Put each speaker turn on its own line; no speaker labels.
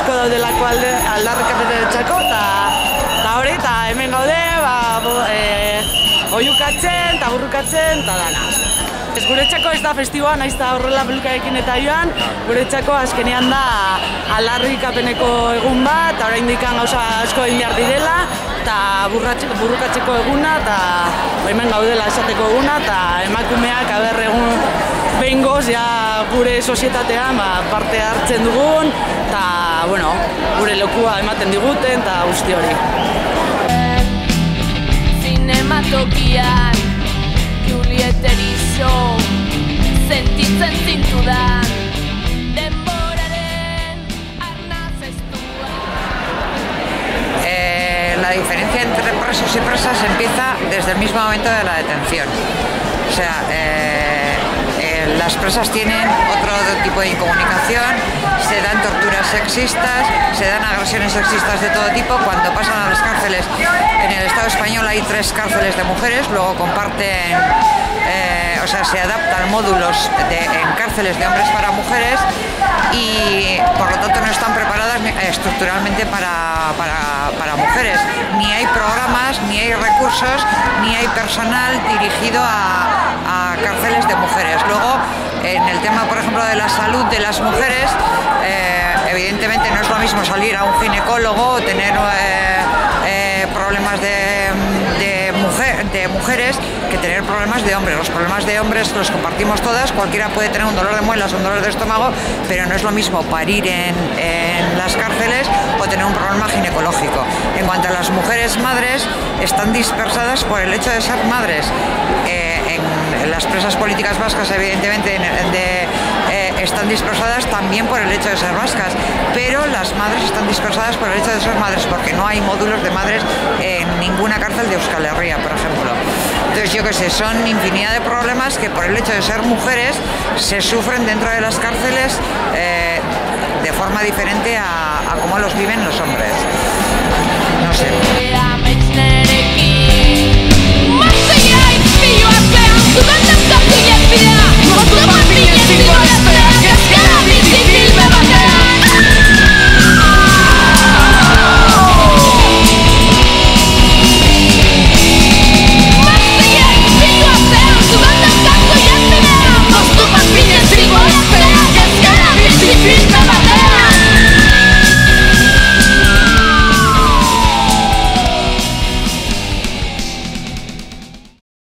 asko daudelako aldarrikapenetarako, eta hori, eta hemen gaude, oihukatzen, eta burrukatzen, eta dana. Guretzako ez da festiboa, naiz eta horrela pelukarekin eta joan, guretzako azkenean da aldarrikapeneko egun bat, eta oraindik gauza asko egin behar direla, eta burrukatzeko eguna, eta hemen gaudela esateko eguna, eta emakumeak egun behingoz gure sozietatean parte hartzen dugun, eta gure lekua ematen diguten, eta guzti hori.
Zinematokian Juliet Erizo sentitzen zintudan denboraren arnaz estua.
La diferencia entre presos y presas empieza desde el mismo momento de la detención. O sea, las presas tienen otro tipo de incomunicación, se dan torturas sexistas, se dan agresiones sexistas de todo tipo. Cuando pasan a las cárceles, en el Estado español hay 3 cárceles de mujeres, luego comparten, se adaptan módulos en cárceles de hombres para mujeres y por lo tanto no están preparadas estructuralmente para mujeres. Ni hay programas, ni hay recursos, ni hay personal dirigido a cárceles de mujeres. Luego, en el tema, por ejemplo, de la salud de las mujeres, evidentemente no es lo mismo salir a un ginecólogo o tener problemas de mujeres que tener problemas de hombres. Los problemas de hombres los compartimos todas, cualquiera puede tener un dolor de muelas o un dolor de estómago, pero no es lo mismo parir en las cárceles o tener un problema ginecológico. En cuanto a las mujeres madres, están dispersadas por el hecho de ser madres. En las presas políticas vascas, evidentemente, están dispersadas también por el hecho de ser vascas, pero las madres están dispersadas por el hecho de ser madres, porque no hay módulos de madres en ninguna cárcel de Euskal Herria, por ejemplo. Entonces, yo qué sé, son infinidad de problemas que por el hecho de ser mujeres se sufren dentro de las cárceles de forma diferente a cómo los viven los hombres. No sé.
Zuzentzen